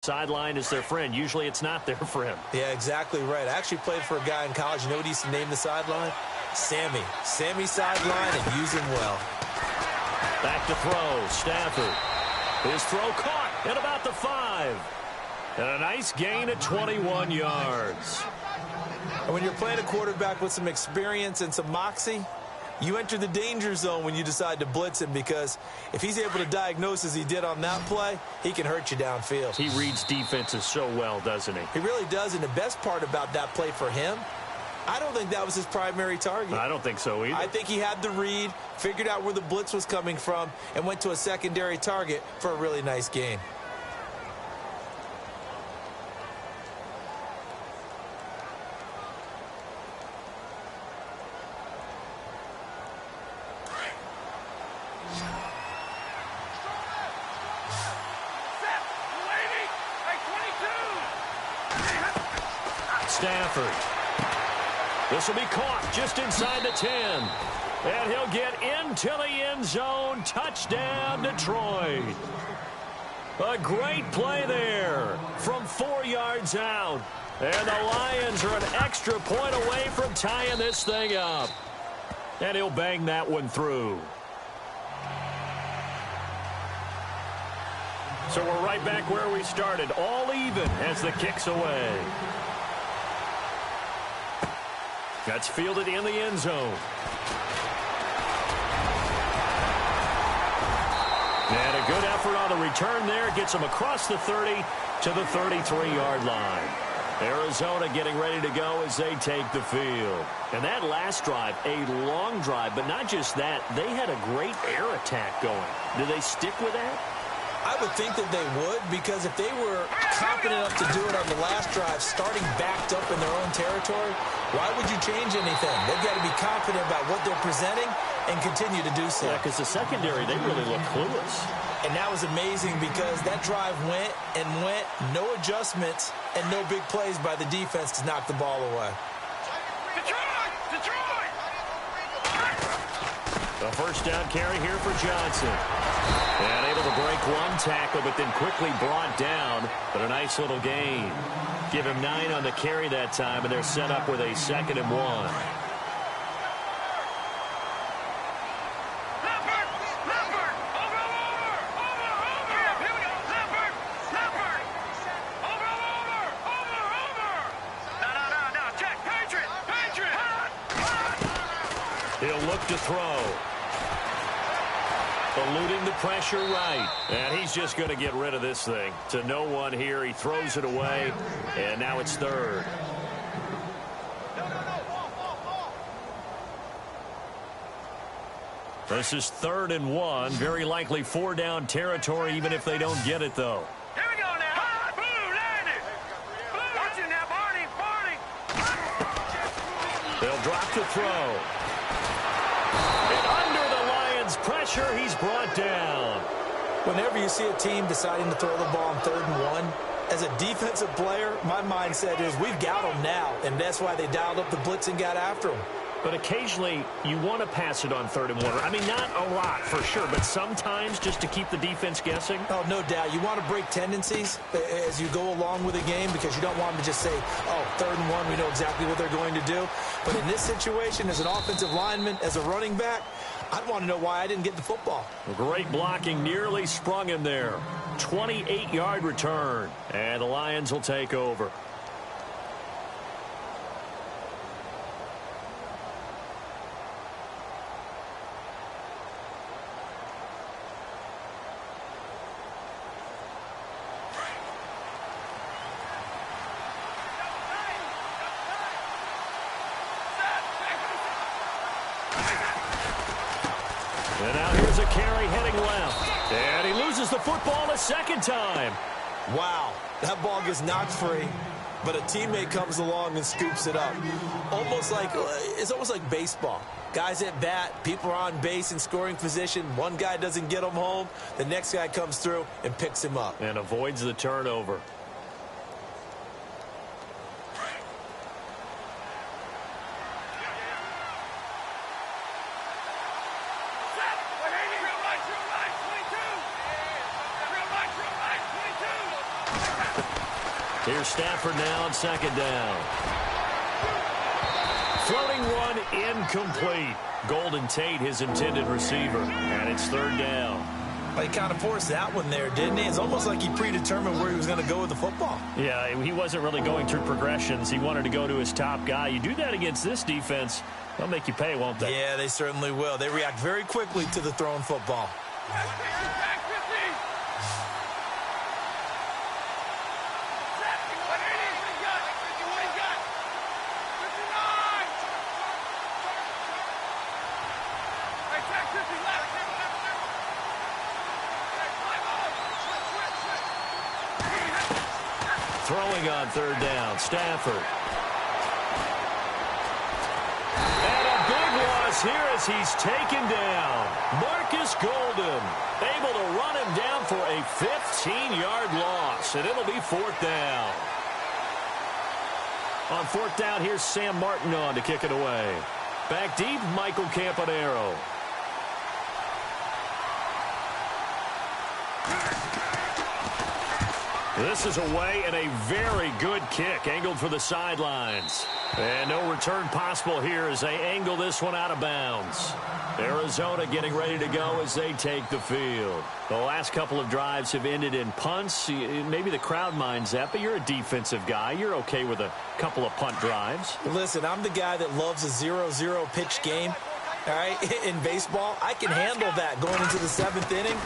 Sideline is their friend. Usually it's not their friend. Yeah, exactly right. I actually played for a guy in college. You know what he used to name the sideline? Sammy. Sammy sideline, and use him well. Back to throw. Stafford. His throw caught at about the 5. And a nice gain of 21 yards. And when you're playing a quarterback with some experience and some moxie, you enter the danger zone when you decide to blitz him, because if he's able to diagnose as he did on that play, he can hurt you downfield. He reads defenses so well, doesn't he? He really does, and the best part about that play for him, I don't think that was his primary target. I don't think so either. I think he had the read, figured out where the blitz was coming from, and went to a secondary target for a really nice gain. Stafford. This will be caught just inside the 10. And he'll get into the end zone. Touchdown, Detroit. A great play there from 4 yards out. And the Lions are an extra point away from tying this thing up. And he'll bang that one through. So we're right back where we started, all even as the kick's away. That's fielded in the end zone. And a good effort on the return there. Gets him across the 30 to the 33-yard line. Arizona getting ready to go as they take the field. And that last drive, a long drive, but not just that. They had a great air attack going. Do they stick with that? I would think that they would, because if they were confident enough to do it on the last drive, starting backed up in their own territory, why would you change anything? They've got to be confident about what they're presenting and continue to do so. Yeah, because the secondary, they really look clueless. And that was amazing, because that drive went and went, no adjustments and no big plays by the defense to knock the ball away. Detroit! The first down carry here for Johnson. And able to break one tackle, but then quickly brought down. But a nice little gain. Give him 9 on the carry that time, and they're set up with a 2nd and 1. He'll look to throw. Eluding the pressure right. And he's just going to get rid of this thing. To no one here. He throws it away. And now it's 3rd. This is 3rd and 1. Very likely 4-down territory, even if they don't get it, though. Here we go now. Blue, landed. Watch it now, Barney. They'll drop to throw. And under the Lions' pressure, he's brought down. Whenever you see a team deciding to throw the ball on 3rd and 1, as a defensive player, my mindset is we've got them now, and that's why they dialed up the blitz and got after them. But occasionally, you want to pass it on 3rd and 1. I mean, not a lot, for sure, but sometimes just to keep the defense guessing. Oh, no doubt. You want to break tendencies as you go along with a game, because you don't want them to just say, oh, 3rd and 1, we know exactly what they're going to do. But in this situation, as an offensive lineman, as a running back, I'd want to know why I didn't get the football. Great blocking, nearly sprung him there. 28-yard return, and the Lions will take over. And now here's a carry heading left. And he loses the football a 2nd time. Wow, that ball gets knocked free, but a teammate comes along and scoops it up. It's almost like baseball. Guys at bat, people are on base in scoring position. One guy doesn't get him home. The next guy comes through and picks him up. And avoids the turnover. Here's Stafford now on second down. Floating one incomplete. Golden Tate, his intended receiver. And it's third down. Well, he kind of forced that one there, didn't he? It's almost like he predetermined where he was going to go with the football. Yeah, he wasn't really going through progressions. He wanted to go to his top guy. You do that against this defense, they'll make you pay, won't they? Yeah, they certainly will. They react very quickly to the thrown football. Throwing on third down, Stafford. And a big loss here as he's taken down. Marcus Golden able to run him down for a 15-yard loss, and it'll be fourth down. On fourth down, here's Sam Martin on to kick it away. Back deep, Michael Campanaro. This is away and a very good kick, angled for the sidelines. And no return possible here as they angle this one out of bounds. Arizona getting ready to go as they take the field. The last couple of drives have ended in punts. Maybe the crowd minds that, but you're a defensive guy. You're okay with a couple of punt drives. Listen, I'm the guy that loves a 0-0 pitch game. All right, in baseball, I can handle that going into the seventh inning.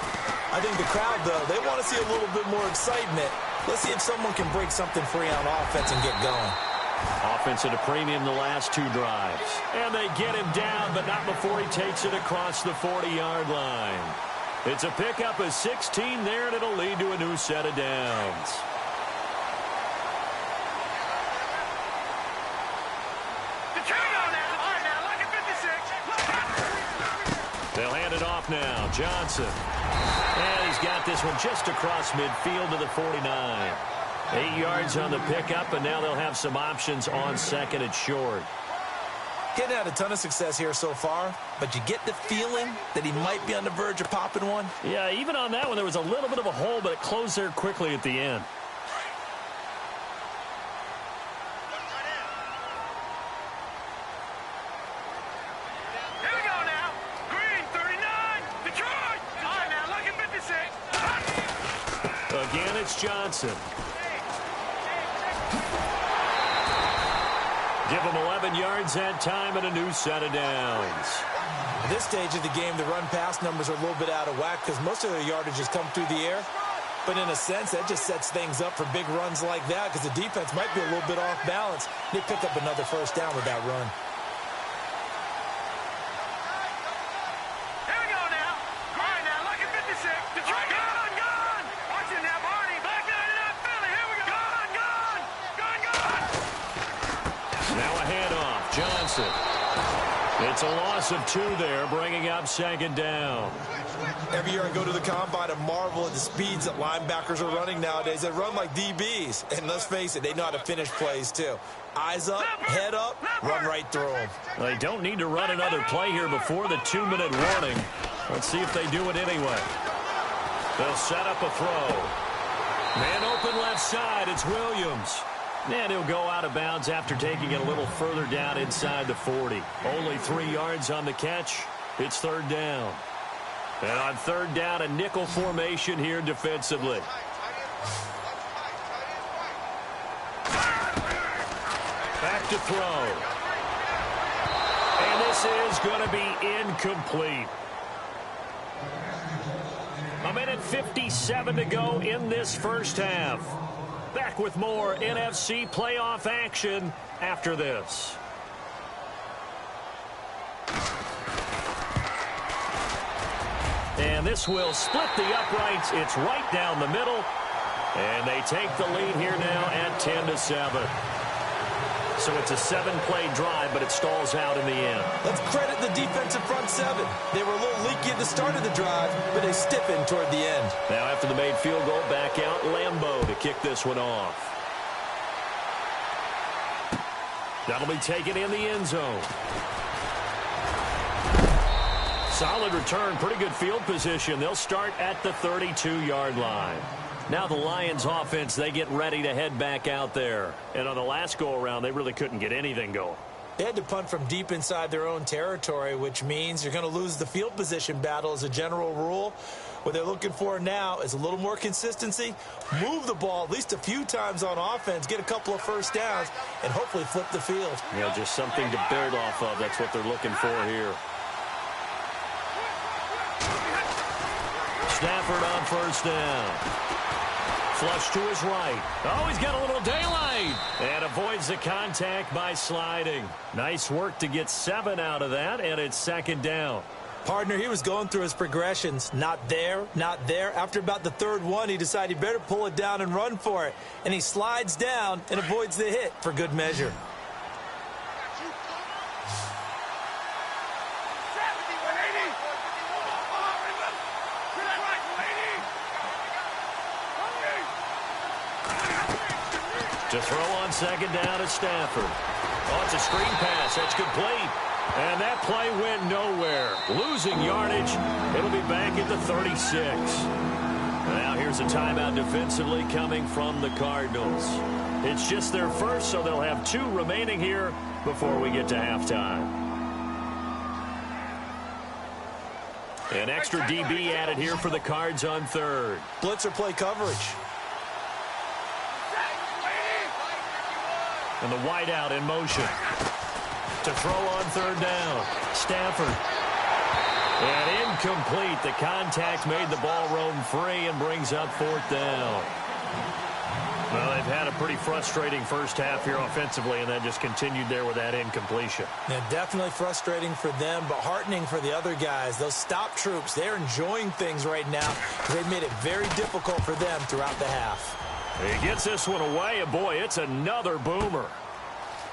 I think the crowd, though, they want to see a little bit more excitement. Let's see if someone can break something free on offense and get going. Offense at a premium the last two drives. And they get him down, but not before he takes it across the 40-yard line. It's a pickup of 16 there, and it'll lead to a new set of downs. They'll hand it off now. Johnson. And he's got this one just across midfield to the 49. 8 yards on the pickup, and now they'll have some options on second and short. Getting had a ton of success here so far, but you get the feeling that he might be on the verge of popping one. Yeah, even on that one, there was a little bit of a hole, but it closed there quickly at the end. Again, it's Johnson. Give him 11 yards that time and a new set of downs. At this stage of the game, the run-pass numbers are a little bit out of whack because most of their yardage has come through the air. But in a sense, that just sets things up for big runs like that because the defense might be a little bit off balance. They pick up another first down with that run. It's a loss of 2 there, bringing up second down. Every year I go to the combine and marvel at the speeds that linebackers are running nowadays. They run like DBs. And let's face it, they know how to finish plays too. Eyes up, head up, run right through them. They don't need to run another play here before the 2-minute warning. Let's see if they do it anyway. They'll set up a throw. Man open left side, it's Williams. And he'll go out of bounds after taking it a little further down inside the 40. Only 3 yards on the catch. It's third down. And on third down, a nickel formation here defensively. Back to throw. And this is going to be incomplete. 1:57 to go in this first half. Back with more NFC playoff action after this. And this will split the uprights. It's right down the middle. And they take the lead here now at 10-7. So it's a 7-play drive, but it stalls out in the end. Let's credit the defensive front seven. They were a little leaky at the start of the drive, but they stiffened toward the end. Now after the made field goal, back out Lambeau to kick this one off. That'll be taken in the end zone. Solid return, pretty good field position. They'll start at the 32-yard line. Now the Lions offense, they get ready to head back out there. And on the last go-around, they really couldn't get anything going. They had to punt from deep inside their own territory, which means you're going to lose the field position battle as a general rule. What they're looking for now is a little more consistency, move the ball at least a few times on offense, get a couple of first downs, and hopefully flip the field. Yeah, just something to build off of. That's what they're looking for here. Stafford on first down. Flush to his right. Oh, he's got a little daylight. And avoids the contact by sliding. Nice work to get 7 out of that, and it's second down. Partner, he was going through his progressions. Not there, not there. After about the third one, he decided he better pull it down and run for it. And he slides down and avoids the hit for good measure. To throw on second down at Stafford. Oh, it's a screen pass. That's complete. And that play went nowhere. Losing yardage. It'll be back at the 36. Now here's a timeout defensively coming from the Cardinals. It's just their first, so they'll have 2 remaining here before we get to halftime. An extra DB added here for the Cards on third. Blitzer play coverage. And the wideout in motion. To throw on third down. Stafford. And incomplete. The contact made the ball roam free and brings up fourth down. Well, they've had a pretty frustrating first half here offensively, and that just continued there with that incompletion. Yeah, definitely frustrating for them, but heartening for the other guys. Those stop troops, they're enjoying things right now. They've made it very difficult for them throughout the half. He gets this one away, and boy, it's another boomer.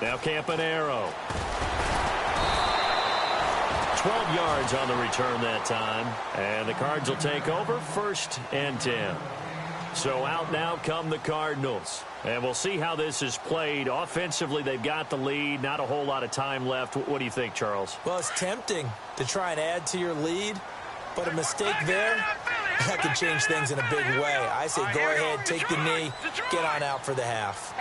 Now Campanaro. 12 yards on the return that time, and the Cards will take over 1st and 10. So out now come the Cardinals, and we'll see how this is played. Offensively, they've got the lead, not a whole lot of time left. What do you think, Charles? Well, it's tempting to try and add to your lead, but a mistake there, that could change things in a big way. I say go ahead, take the knee, get on out for the half.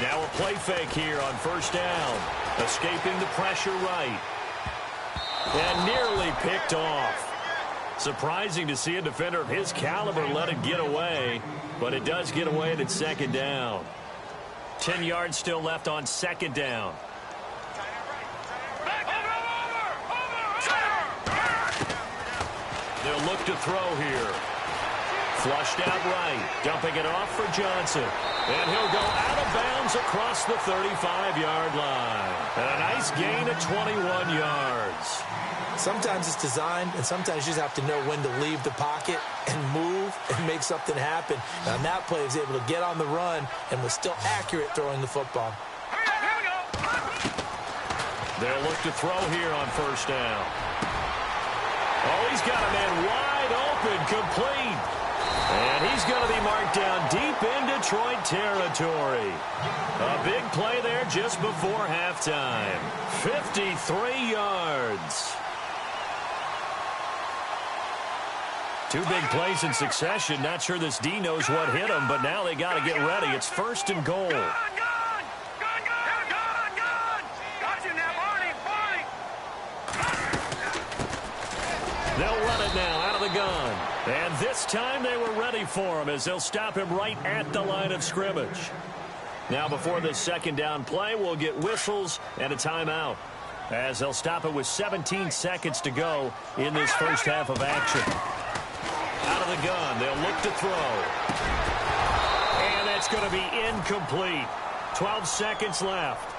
Now a play fake here on first down. Escaping the pressure right. And nearly picked off. Surprising to see a defender of his caliber let it get away, but it does get away at second down. 10 yards still left on second down. They'll look to throw here. Flushed out right. Dumping it off for Johnson. And he'll go out of bounds across the 35-yard line. And a nice gain of 21 yards. Sometimes it's designed, and sometimes you just have to know when to leave the pocket and move and make something happen. And on that play, he was able to get on the run and was still accurate throwing the football. They'll look to throw here on first down. Oh, he's got a man wide open, complete. And he's going to be marked down deep in Detroit territory. A big play there just before halftime. 53 yards. 2 big plays in succession. Not sure this D knows what hit him, but now they got to get ready. It's 1st and goal. They'll run it now out of the gun. And this time they were ready for him as they'll stop him right at the line of scrimmage. Now before this second down play, we'll get whistles and a timeout as they'll stop it with 17 seconds to go in this first half of action. Out of the gun, they'll look to throw. And that's going to be incomplete. 12 seconds left.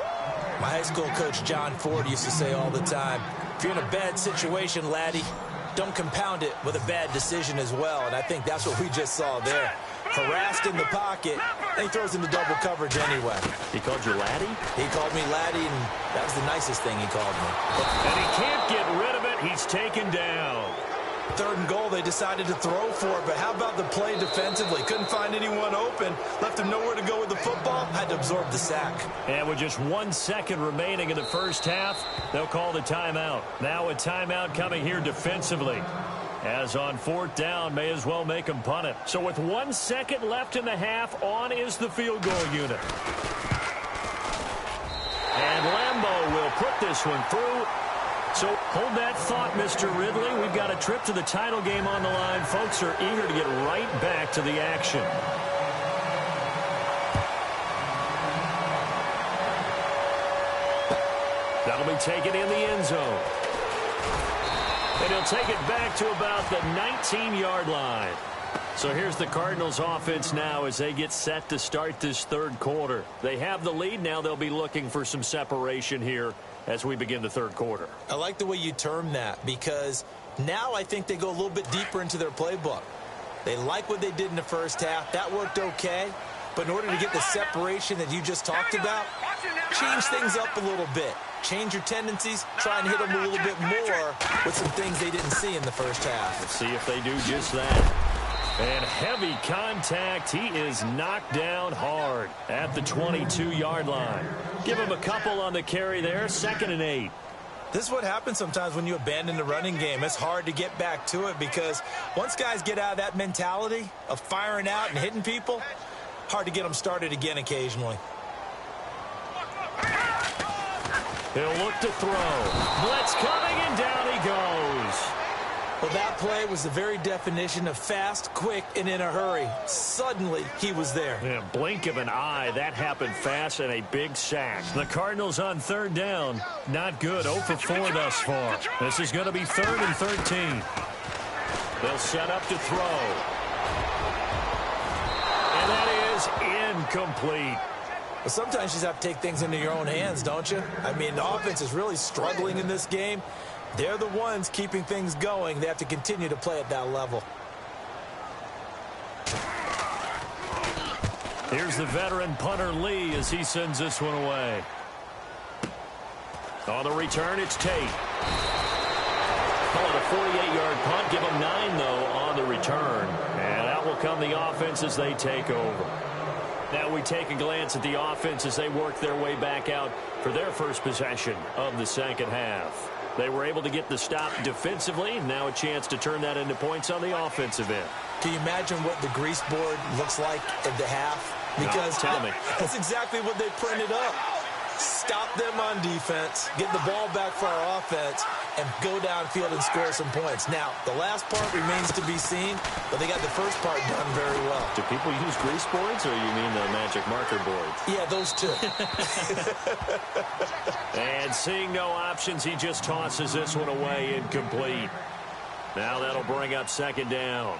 My high school coach, John Ford, used to say all the time, if you're in a bad situation, laddie, don't compound it with a bad decision as well. And I think that's what we just saw there. Harassed in the pocket, and he throws into double coverage anyway. He called you laddie? He called me laddie, and that was the nicest thing he called me. And he can't get rid of it. He's taken down. 3rd and goal, they decided to throw for it, but how about the play defensively? Couldn't find anyone open, left him nowhere to go with the football, had to absorb the sack. And with just 1 second remaining in the first half, they'll call the timeout. Now a timeout coming here defensively. As on 4th down, may as well make them punt it. So with 1 second left in the half, on is the field goal unit. And Lambeau will put this one through. So hold that thought, Mr. Ridley. We've got a trip to the title game on the line. Folks are eager to get right back to the action. That'll be taken in the end zone. And he'll take it back to about the 19-yard line. So here's the Cardinals offense now as they get set to start this 3rd quarter. They have the lead. Now they'll be looking for some separation here as we begin the 3rd quarter. I like the way you term that, because now I think they go a little bit deeper into their playbook. They like what they did in the first half. That worked okay. But in order to get the separation that you just talked about, change things up a little bit. Change your tendencies, try and hit them a little bit more with some things they didn't see in the first half. Let's see if they do just that. And heavy contact. He is knocked down hard at the 22-yard line. Give him a couple on the carry there. 2nd and 8. This is what happens sometimes when you abandon the running game. It's hard to get back to it because once guys get out of that mentality of firing out and hitting people, hard to get them started again occasionally. He'll look to throw. Blitz coming, and down he goes. Well, that play was the very definition of fast, quick, and in a hurry. Suddenly, he was there. Yeah, blink of an eye. That happened fast, and a big sack. The Cardinals on 3rd down. Not good. 0 for 4 thus far. This is going to be 3rd and 13. They'll set up to throw. And that is incomplete. But sometimes you just have to take things into your own hands, don't you? I mean, the offense is really struggling in this game. They're the ones keeping things going. They have to continue to play at that level. Here's the veteran punter Lee as he sends this one away. On the return, it's Tate. Call it a 48-yard punt. Give them 9, though, on the return. And out will come the offense as they take over. Now we take a glance at the offense as they work their way back out for their first possession of the 2nd half. They were able to get the stop defensively. Now a chance to turn that into points on the offensive end. Can you imagine what the grease board looks like at the half? Because tell me. That's exactly what they printed up. Stop them on defense, get the ball back for our offense, and go downfield and score some points. Now, the last part remains to be seen, but they got the first part done very well. Do people use grease boards, or you mean the magic marker boards? Yeah, those two. And seeing no options, he just tosses this one away, incomplete. Now that'll bring up 2nd down.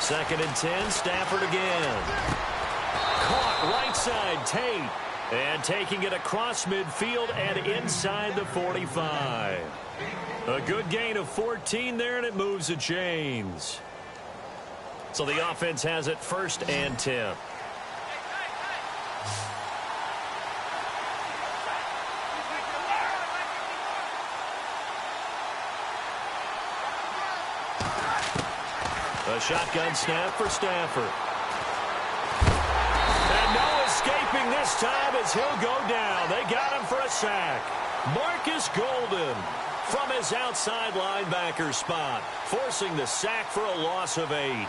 Second and 10, Stafford again. Caught right side, Tate. And taking it across midfield and inside the 45. A good gain of 14 there, and it moves the chains. So the offense has it 1st and 10. A shotgun snap for Stafford. And no escaping this time as he'll go down. They got him for a sack. Marcus Golden from his outside linebacker spot, forcing the sack for a loss of 8.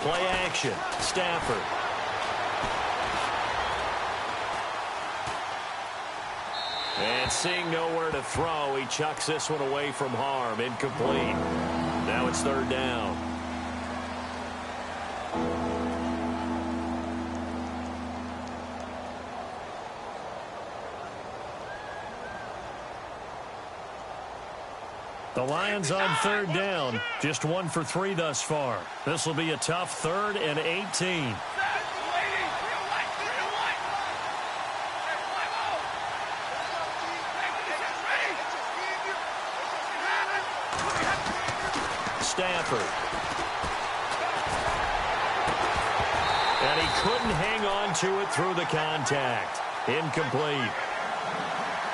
Play action. Stafford. And And seeing nowhere to throw, he chucks this one away from harm. Incomplete. Now it's third down. The Lions on third down. Just 1 for 3 thus far. This will be a tough 3rd and 18. Stafford. And he couldn't hang on to it through the contact. Incomplete.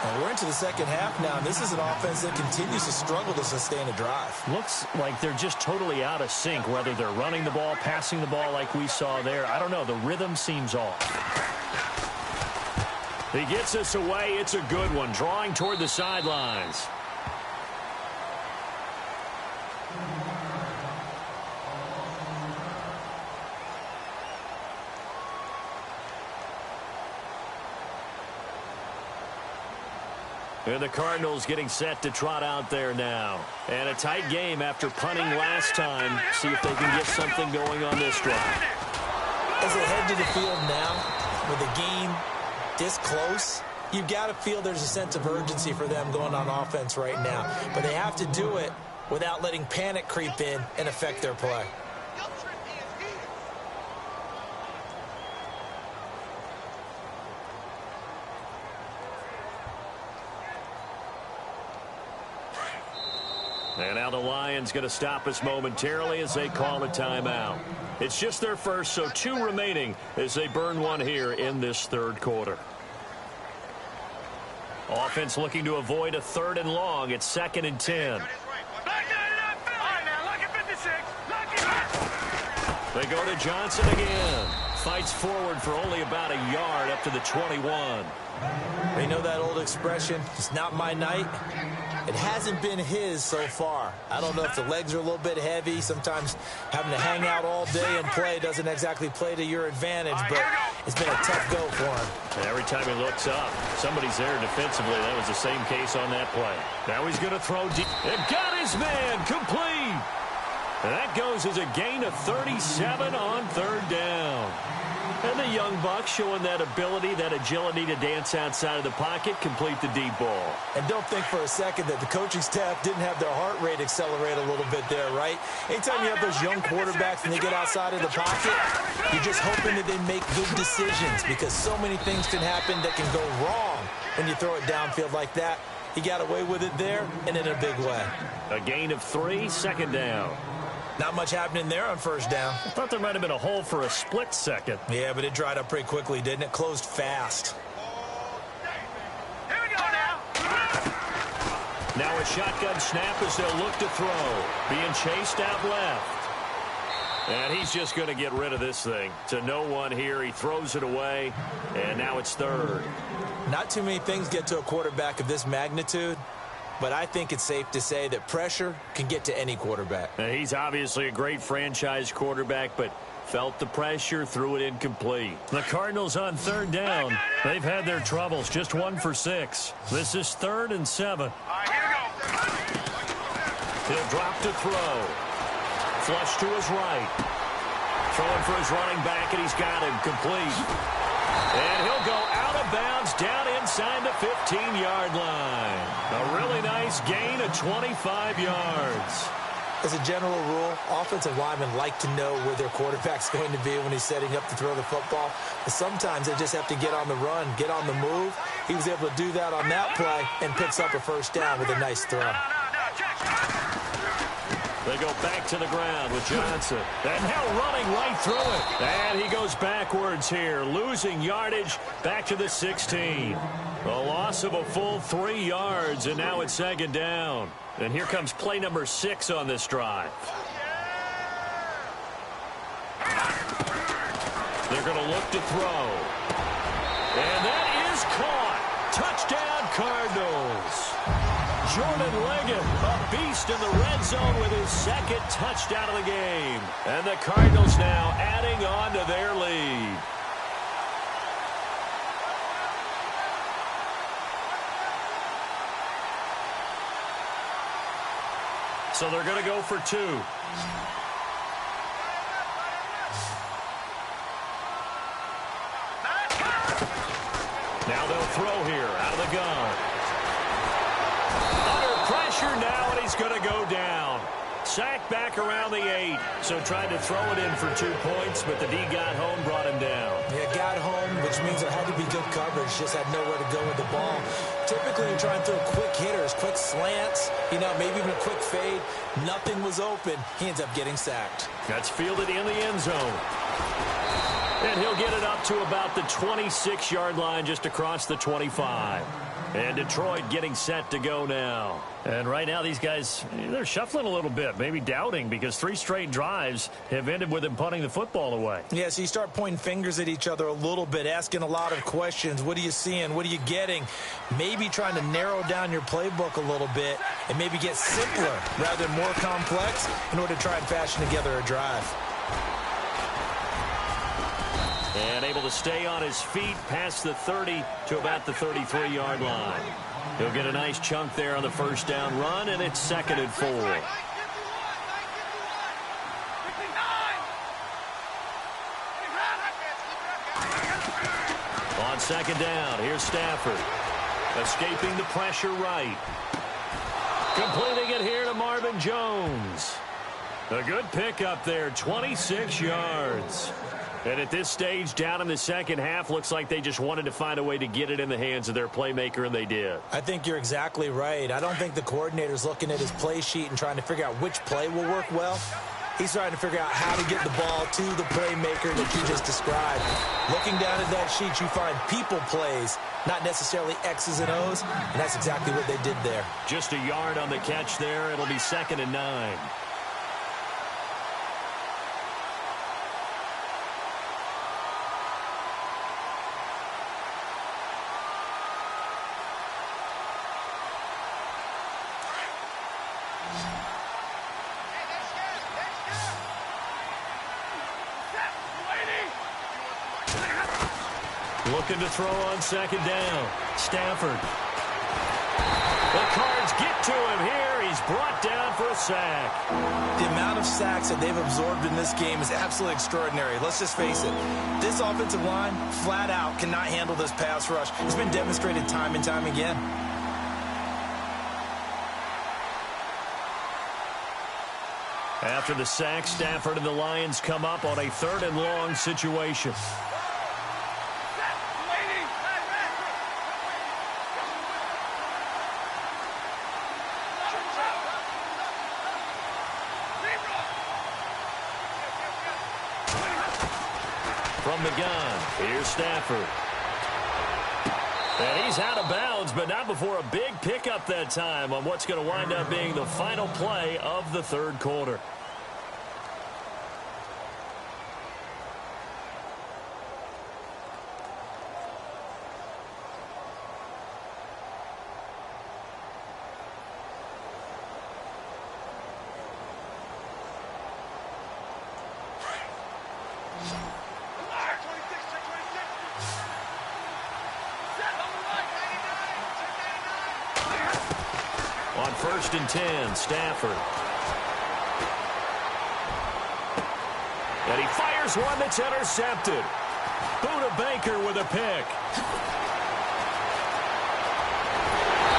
And we're into the second half now, and this is an offense that continues to struggle to sustain a drive. Looks like they're just totally out of sync, whether they're running the ball, passing the ball like we saw there. I don't know. The rhythm seems off. He gets us away. It's a good one, drawing toward the sidelines. And the Cardinals getting set to trot out there now. And a tight game after punting last time. See if they can get something going on this drive. As they head to the field now, with the game this close, you've got to feel there's a sense of urgency for them going on offense right now. But they have to do it without letting panic creep in and affect their play. And now the Lions going to stop us momentarily as they call a timeout. It's just their first, so 2 remaining as they burn one here in this third quarter. Offense looking to avoid a 3rd and long. It's 2nd and 10. They go to Johnson again. Fights forward for only about a yard up to the 21. They know that old expression, it's not my night. It hasn't been his so far. I don't know if the legs are a little bit heavy. Sometimes having to hang out all day and play doesn't exactly play to your advantage, but it's been a tough go for him. And every time he looks up, somebody's there defensively. That was the same case on that play. Now he's going to throw deep. And got his man complete. And that goes as a gain of 37 on 3rd down. And the young buck showing that ability, that agility to dance outside of the pocket, complete the deep ball. And don't think for a second that the coaching staff didn't have their heart rate accelerate a little bit there, right? Anytime you have those young quarterbacks and they get outside of the pocket, you're just hoping that they make good decisions because so many things can happen that can go wrong when you throw it downfield like that. He got away with it there and in a big way. A gain of 3, 2nd down. Not much happening there on 1st down. I thought there might have been a hole for a split second. Yeah, but it dried up pretty quickly, didn't it? Closed fast. Here we go now. Now a shotgun snap as they'll look to throw. Being chased out left. And he's just going to get rid of this thing. To no one here. He throws it away. And now it's 3rd. Not too many things get to a quarterback of this magnitude. But I think it's safe to say that pressure can get to any quarterback. Now, he's obviously a great franchise quarterback, but felt the pressure, threw it incomplete. The Cardinals on 3rd down. They've had their troubles, just 1 for 6. This is 3rd and 7. All right, here we go. He'll drop to throw. Flush to his right. Throwing for his running back, and he's got him complete. And he'll go out of bounds down inside the 15-yard line. A really nice gain of 25 yards. As a general rule, offensive linemen like to know where their quarterback's going to be when he's setting up to throw the football. But sometimes they just have to get on the run, get on the move. He was able to do that on that play and picks up a 1st down with a nice throw. They go back to the ground with Johnson. And now running right through it. And he goes backwards here, losing yardage back to the 16. A loss of a full 3 yards, and now it's 2nd down. And here comes play number 6 on this drive. They're going to look to throw. And that is caught. Touchdown, Cardinals. Jordan Leggett, a beast in the red zone with his 2nd touchdown of the game. And the Cardinals now adding on to their lead. So they're going to go for 2. Now they'll throw here out of the gun. Under pressure now, and he's going to go down. Sacked back around the 8. So tried to throw it in for 2 points, but the D got home, brought him down. Yeah, got home, which means it had to be good coverage. Just had nowhere to go with the ball. Typically, you try and throw quick hitters, quick slants, maybe even a quick fade. Nothing was open. He ends up getting sacked. That's fielded in the end zone. And he'll get it up to about the 26-yard line, just across the 25. And Detroit getting set to go now. And right now, these guys, they're shuffling a little bit, maybe doubting, because 3 straight drives have ended with them punting the football away. Yeah, so you start pointing fingers at each other a little bit, asking a lot of questions. What are you seeing? What are you getting? Maybe trying to narrow down your playbook a little bit and maybe get simpler rather than more complex in order to try and fashion together a drive. And able to stay on his feet past the 30 to about the 33-yard line. He'll get a nice chunk there on the first down run, and it's 2nd and 4. On 2nd down, here's Stafford. Escaping the pressure right. Completing it here to Marvin Jones. A good pickup there, 26 yards. And at this stage, down in the second half, looks like they just wanted to find a way to get it in the hands of their playmaker, and they did. I think you're exactly right. I don't think the coordinator's looking at his play sheet and trying to figure out which play will work well. He's trying to figure out how to get the ball to the playmaker that you just described. Looking down at that sheet, you find people plays, not necessarily X's and O's, and that's exactly what they did there. Just a yard on the catch there. It'll be 2nd and 9. Looking to throw on 2nd down. Stafford. The Cards get to him here. He's brought down for a sack. The amount of sacks that they've absorbed in this game is absolutely extraordinary. Let's just face it. This offensive line, flat out, cannot handle this pass rush. It's been demonstrated time and time again. After the sack, Stafford and the Lions come up on a 3rd and long situation. From the gun, here's Stafford. And he's out of bounds, but not before a big pickup that time on what's going to wind up being the final play of the 3rd quarter. On 1st and 10, Stafford. And he fires one that's intercepted. Buda Baker with a pick.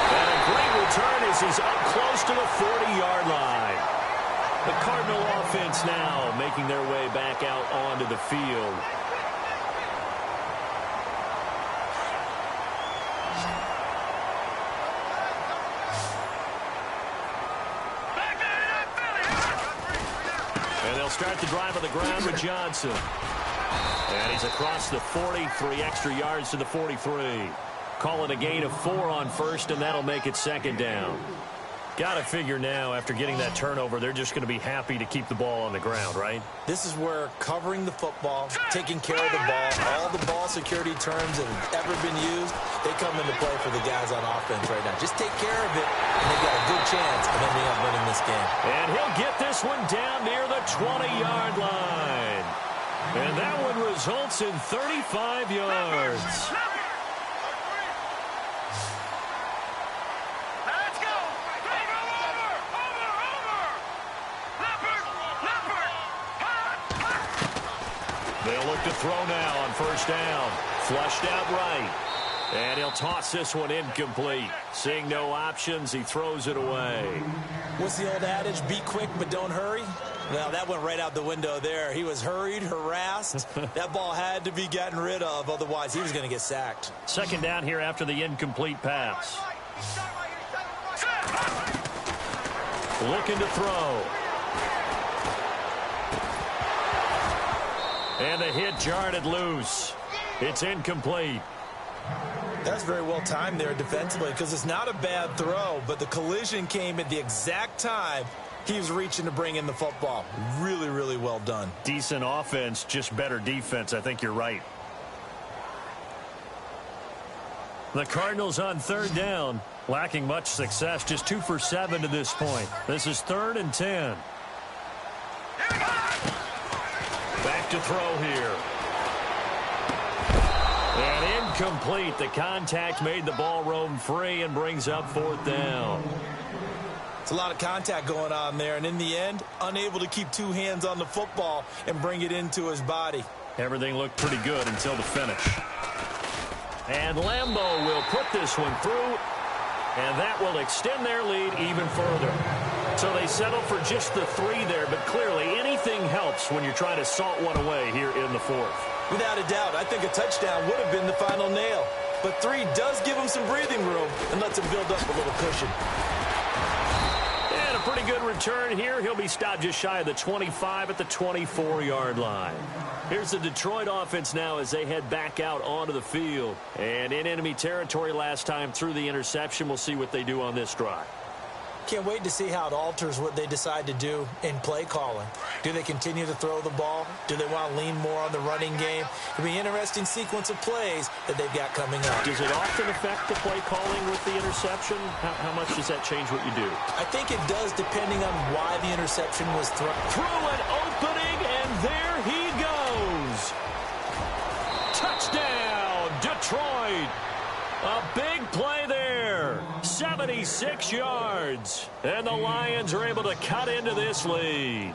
And a great return as he's up close to the 40-yard line. The Cardinal offense now making their way back out onto the field. Start the drive on the ground with Johnson. And he's across the 40, 3 extra yards to the 43. Call it a gain of 4 on 1st, and that'll make it 2nd down. Got to figure now, after getting that turnover, they're just going to be happy to keep the ball on the ground, right? This is where covering the football, taking care of the ball, all the ball security terms that have ever been used, they come into play for the guys on offense right now. Just take care of it, and they've got a good chance of ending up winning this game. And he'll get this one down near the 20-yard line. And that one results in 35 yards. Back to throw now on first down. Flushed out right. And he'll toss this one incomplete. Seeing no options, he throws it away. What's the old adage? Be quick, but don't hurry. Well, that went right out the window there. He was hurried, harassed. That ball had to be gotten rid of, otherwise he was going to get sacked. Second down here after the incomplete pass. Looking to throw. And the hit jarred it loose. It's incomplete. That's very well timed there defensively because it's not a bad throw, but the collision came at the exact time he was reaching to bring in the football. Really, really well done. Decent offense, just better defense. I think you're right. The Cardinals on third down, lacking much success, just 2 for 7 to this point. This is 3rd and 10. Back to throw here. And incomplete. The contact made the ball roam free and brings up 4th down. It's a lot of contact going on there, and in the end, unable to keep 2 hands on the football and bring it into his body. Everything looked pretty good until the finish. And Lambeau will put this one through, and that will extend their lead even further. So they settle for just the 3 there, but clearly anything helps when you're trying to salt one away here in the 4th. Without a doubt, I think a touchdown would have been the final nail. But 3 does give him some breathing room and lets him build up a little cushion. And a pretty good return here. He'll be stopped just shy of the 25 at the 24-yard line. Here's the Detroit offense now as they head back out onto the field. And in enemy territory last time through the interception. We'll see what they do on this drive. Can't wait to see how it alters what they decide to do in play calling. Do they continue to throw the ball? Do they want to lean more on the running game? It'll be an interesting sequence of plays that they've got coming up. Does it often affect the play calling with the interception? How much does that change what you do? I think it does depending on why the interception was thrown. Through an opening, and there he goes. Touchdown, Detroit. A big play there. 76 yards. And the Lions are able to cut into this lead.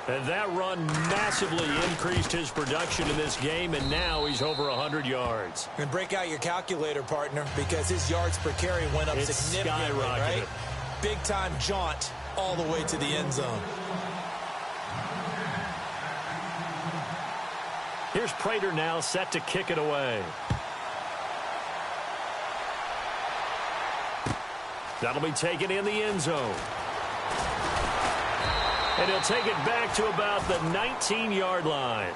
And that run massively increased his production in this game, and now he's over 100 yards. And break out your calculator, partner, because his yards per carry went up significantly, right? Big-time jaunt all the way to the end zone. Here's Prater now set to kick it away. That'll be taken in the end zone. And he'll take it back to about the 19-yard line.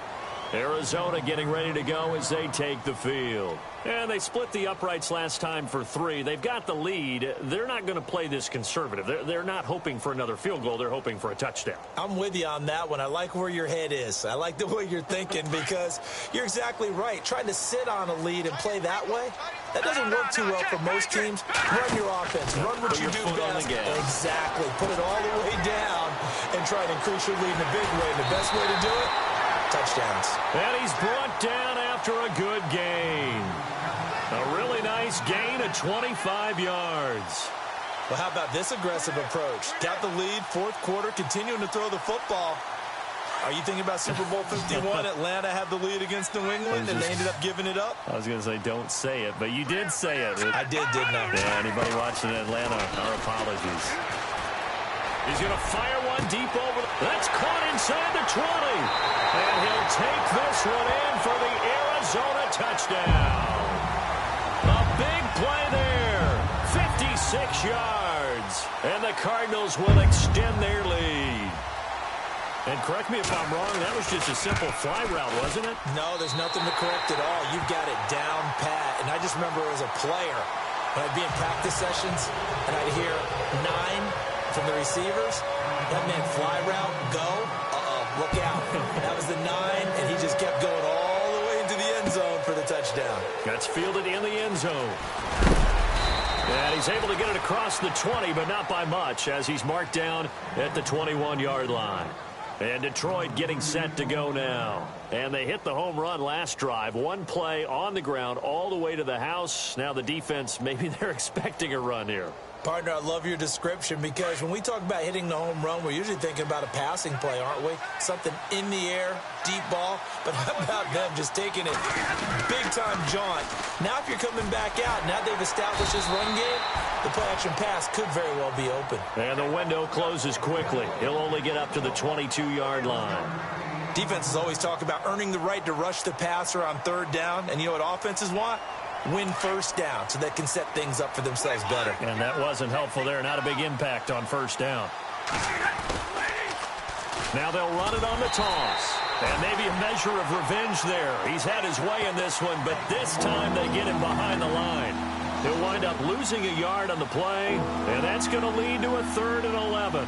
Arizona getting ready to go as they take the field. And they split the uprights last time for 3. They've got the lead. They're not going to play this conservative. They're not hoping for another field goal. They're hoping for a touchdown. I'm with you on that one. I like where your head is. I like the way you're thinking because you're exactly right. Trying to sit on a lead and play that way, that doesn't work too well for most teams. Run your offense. Run what you do best. Exactly. Put it all the way down and try to increase your lead in a big way. And the best way to do it, touchdowns. And he's brought down after a good gain. A really nice gain of 25 yards. Well, how about this aggressive approach? Got the lead, 4th quarter, continuing to throw the football. Are you thinking about Super Bowl 51? Atlanta had the lead against New England, and they ended up giving it up? I was going to say, don't say it, but you did say it. I did, didn't I? Yeah, anybody watching Atlanta, our apologies. He's going to fire one deep over. That's caught inside the 20. And he'll take this one in for the Arizona touchdown. A big play there. 56 yards. And the Cardinals will extend their lead. And correct me if I'm wrong, that was just a simple fly route, wasn't it? No, there's nothing to correct at all. You've got it down pat. And I just remember as a player, when I'd be in practice sessions, and I'd hear 9 from the receivers. That meant fly route, go, look out. That was the 9, and he just kept going all the way into the end zone for the touchdown. That's fielded in the end zone. And he's able to get it across the 20, but not by much, as he's marked down at the 21-yard line. And Detroit getting set to go now. And they hit the home run last drive. One play on the ground all the way to the house. Now the defense, maybe they're expecting a run here. Partner, I love your description because when we talk about hitting the home run, we're usually thinking about a passing play, aren't we? Something in the air, deep ball. But how about them just taking it big-time jaunt? Now if you're coming back out, now they've established this run game, the play-action pass could very well be open. And the window closes quickly. He'll only get up to the 22-yard line. Defenses always talk about earning the right to rush the passer on third down. And you know what offenses want? Win first down so they can set things up for themselves better. And that wasn't helpful there. Not a big impact on first down. Now they'll run it on the toss. And maybe a measure of revenge there. He's had his way in this one, but this time they get him behind the line. He'll wind up losing a yard on the play, and that's going to lead to a 3rd and 11.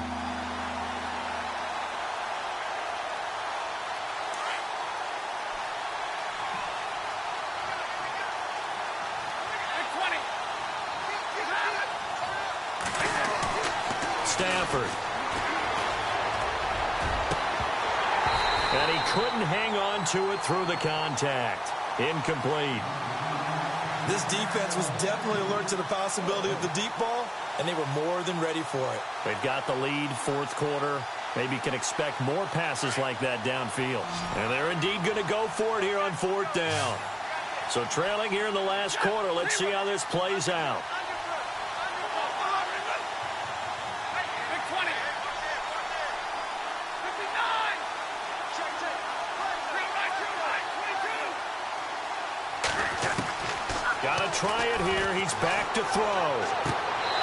Stafford. And he couldn't hang on to it through the contact. Incomplete. This defense was definitely alert to the possibility of the deep ball, and they were more than ready for it. They've got the lead, 4th quarter. Maybe can expect more passes like that downfield. And they're indeed going to go for it here on 4th down. So trailing here in the last quarter. Let's see how this plays out. Try it here. He's back to throw.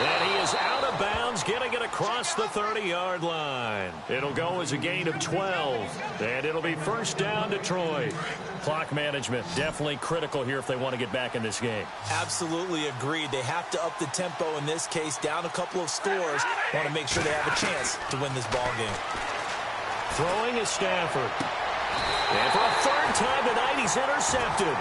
And he is out of bounds, getting it across the 30-yard line. It'll go as a gain of 12. And it'll be first down, Detroit. Clock management definitely critical here if they want to get back in this game. Absolutely agreed. They have to up the tempo in this case, down a couple of scores. Want to make sure they have a chance to win this ball game. Throwing is Stafford. And for a 3rd time tonight, he's intercepted.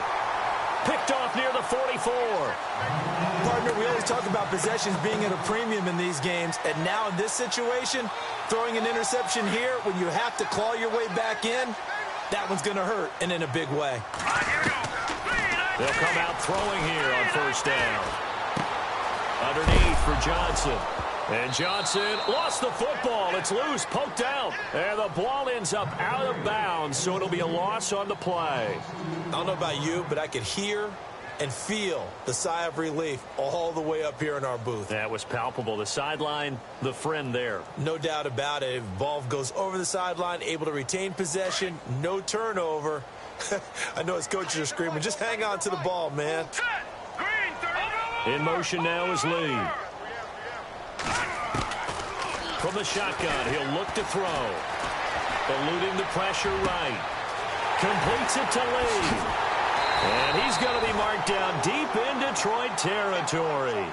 Picked off near the 44. Partner, we always talk about possessions being at a premium in these games. And now in this situation, throwing an interception here when you have to claw your way back in, that one's going to hurt, and in a big way. They'll come out throwing here on first down. Underneath for Johnson. And Johnson lost the football. It's loose, poked out. And the ball ends up out of bounds, so it'll be a loss on the play. I don't know about you, but I could hear and feel the sigh of relief all the way up here in our booth. That was palpable. The sideline, the friend there. No doubt about it. If the ball goes over the sideline, able to retain possession, no turnover. I know his coaches are screaming, just hang on to the ball, man. In motion now is Lee. From the shotgun, he'll look to throw. Eluding the pressure right. Completes it to Lee. And he's going to be marked down deep in Detroit territory.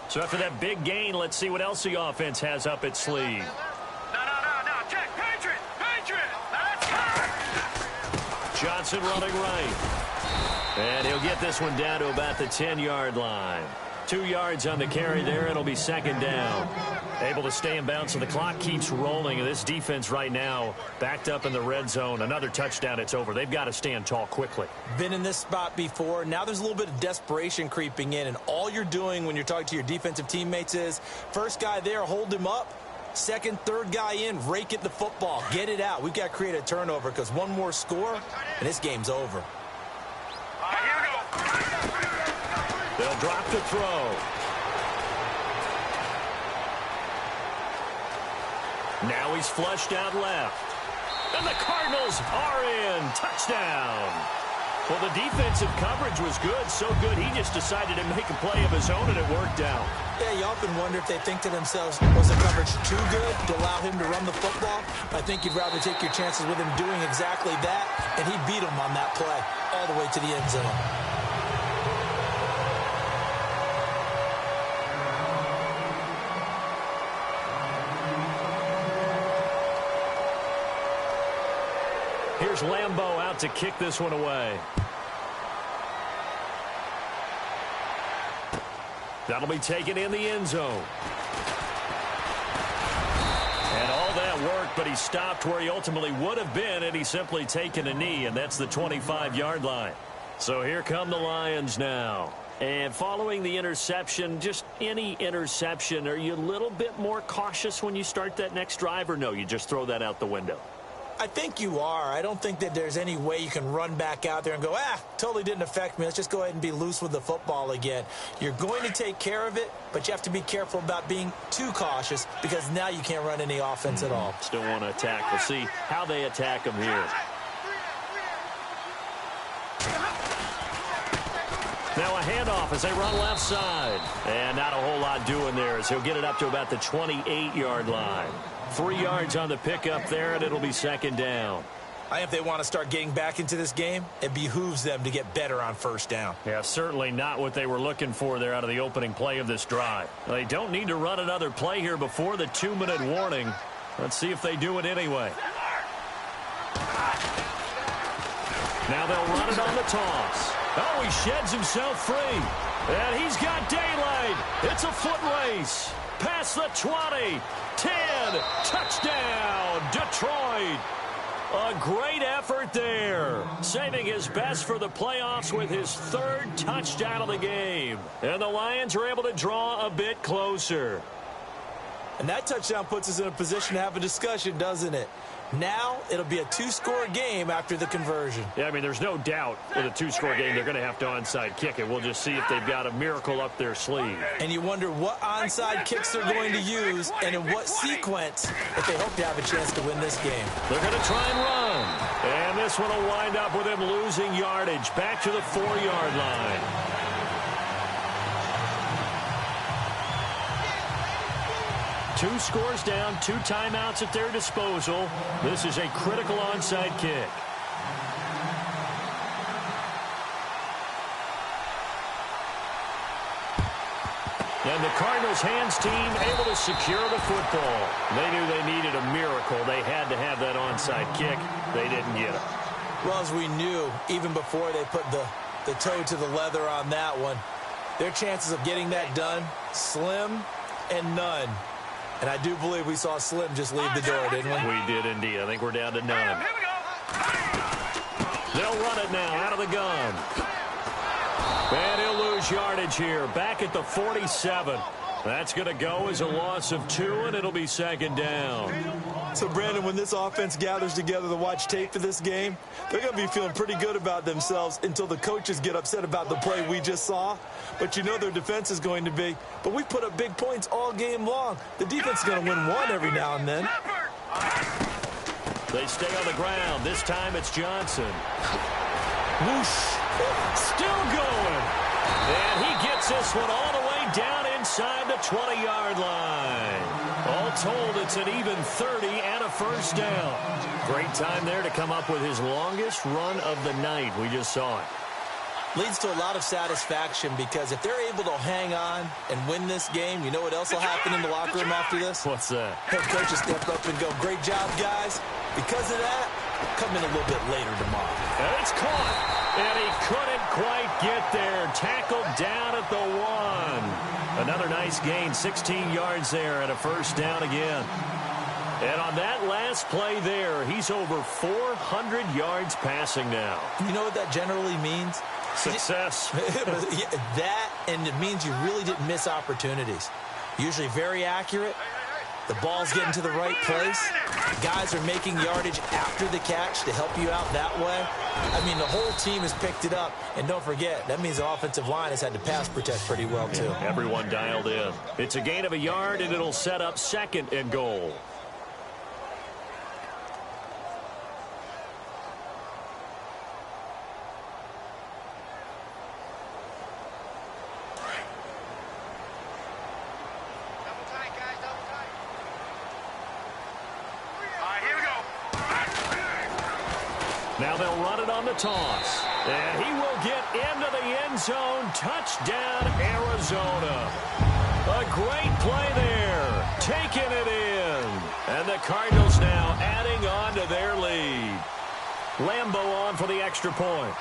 So after that big gain, let's see what else the offense has up its sleeve. No. Check. Patriot. Let's go. Johnson running right. And he'll get this one down to about the 10-yard line. 2 yards on the carry there, and it'll be 2nd down. Able to stay in bounds, so the clock keeps rolling. And this defense right now backed up in the red zone. Another touchdown, it's over. They've got to stand tall quickly. Been in this spot before. Now there's a little bit of desperation creeping in. And all you're doing when you're talking to your defensive teammates is, first guy there, hold him up. Second, third guy in, rake at the football. Get it out. We've got to create a turnover because one more score, and this game's over. They'll drop to throw. Now he's flushed out left. And the Cardinals are in. Touchdown. Well, the defensive coverage was good, so good he just decided to make a play of his own, and it worked out. Yeah, you often wonder if they think to themselves, was the coverage too good to allow him to run the football? I think you'd rather take your chances with him doing exactly that, and he beat him on that play all the way to the end zone. Here's Lambeau out to kick this one away. That'll be taken in the end zone. he stopped where he ultimately would have been had he simply taken a knee, and that's the 25-yard line. So here come the Lions now. And following the interception, just any interception, are you a little bit more cautious when you start that next drive, or no, you just throw that out the window? I think you are. I don't think that there's any way you can run back out there and go, totally didn't affect me. Let's just go ahead and be loose with the football again. You're going to take care of it, but you have to be careful about being too cautious because now you can't run any offense at all. Still want to attack. We'll see how they attack him here. Now a handoff as they run left side. And not a whole lot doing there as he'll get it up to about the 28-yard line. 3 yards on the pickup there, and it'll be second down. If they want to start getting back into this game, it behooves them to get better on first down. Yeah, certainly not what they were looking for there out of the opening play of this drive. They don't need to run another play here before the 2-minute warning. Let's see if they do it anyway. Now they'll run it on the toss. Oh, he sheds himself free. And he's got daylight. It's a foot race. Past the 20. 10. Touchdown, Detroit. A great effort there. Saving his best for the playoffs with his third touchdown of the game. And the Lions are able to draw a bit closer. And that touchdown puts us in a position to have a discussion, doesn't it? Now it'll be a 2-score game after the conversion. Yeah, I mean, there's no doubt with a 2-score game they're going to have to onside kick it. We'll just see if they've got a miracle up their sleeve. And you wonder what onside kicks they're going to use and in what sequence if they hope to have a chance to win this game. They're going to try and run. And this one will wind up with him losing yardage back to the 4-yard line. Two scores down, 2 timeouts at their disposal. This is a critical onside kick. And the Cardinals hands team able to secure the football. They knew they needed a miracle. They had to have that onside kick. They didn't get it. Well, as we knew, even before they put the toe to the leather on that one, their chances of getting that done, slim and none. And I do believe we saw Slim just leave the door, didn't we? We did indeed. I think we're down to none. They'll run it now out of the gun. And he'll lose yardage here. Back at the 47. That's going to go as a loss of 2, and it'll be second down. So, Brandon, when this offense gathers together to watch tape for this game, they're going to be feeling pretty good about themselves until the coaches get upset about the play we just saw. But you know their defense is going to be. But we put up big points all game long. The defense is going to win one every now and then. They stay on the ground. This time it's Johnson. Whoosh. Still going. And he gets this one all the way down inside the 20-yard line. All told, it's an even 30 and a first down. Great time there to come up with his longest run of the night. We just saw it. Leads to a lot of satisfaction because if they're able to hang on and win this game, you know what else will happen in the locker room after this? What's that? Head coach will step up and go, great job, guys. Because of that, come in a little bit later tomorrow. And it's caught. And he couldn't quite get there. Tackled down at the 1. Another nice gain, 16 yards there and a first down again. And on that last play there, he's over 400 yards passing now. You know what that generally means? Success. That, and it means you really didn't miss opportunities. Usually very accurate. The ball's getting to the right place. Guys are making yardage after the catch to help you out that way. I mean, the whole team has picked it up. And don't forget, that means the offensive line has had to pass protect pretty well, too. Yeah, everyone dialed in. It's a gain of a yard, and it'll set up 2nd and goal. Now they'll run it on the toss. And he will get into the end zone. Touchdown, Arizona. A great play there. Taking it in. And the Cardinals now adding on to their lead. Lambeau on for the extra point.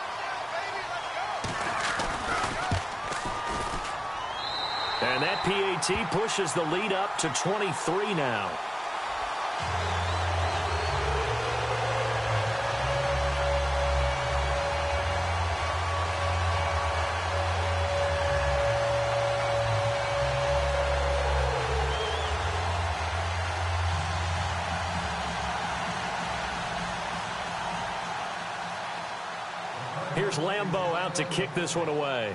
And that PAT pushes the lead up to 23 now. Here's Lambeau out to kick this one away.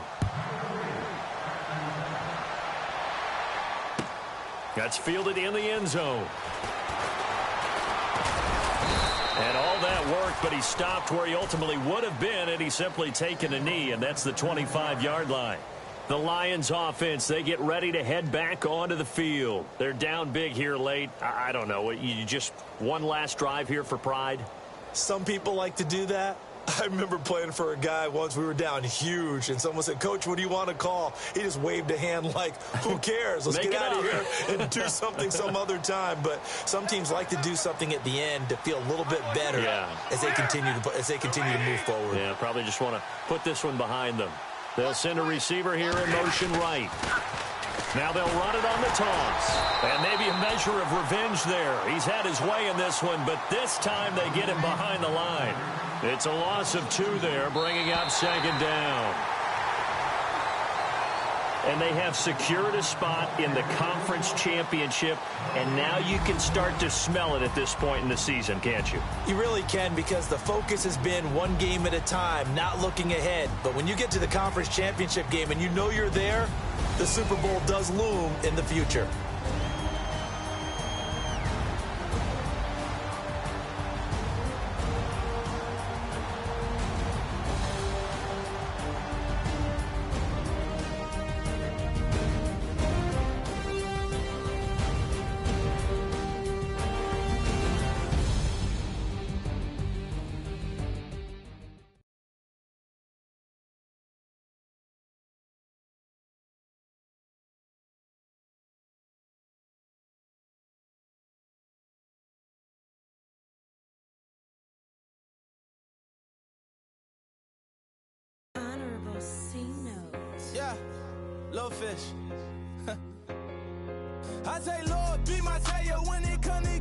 That's fielded in the end zone. And all that work, but he stopped where he ultimately would have been had he simply taken a knee, and that's the 25-yard line. The Lions offense, they get ready to head back onto the field. They're down big here late. I don't know. You just one last drive here for pride? Some people like to do that. I remember playing for a guy once. We were down huge, and someone said, "Coach, what do you want to call?" He just waved a hand like, who cares? Let's get out of here and do something some other time. But some teams like to do something at the end to feel a little bit better as they continue to move forward. Yeah, probably just want to put this one behind them. They'll send a receiver here in motion right. Now they'll run it on the toss. And maybe a measure of revenge there. He's had his way in this one, but this time they get him behind the line. It's a loss of 2 there, bringing up second down. And they have secured a spot in the conference championship, and now you can start to smell it at this point in the season, can't you? You really can, because the focus has been one game at a time, not looking ahead. But when you get to the conference championship game and you know you're there, the Super Bowl does loom in the future. Yeah, little fish. I say, Lord, be my savior when it comes to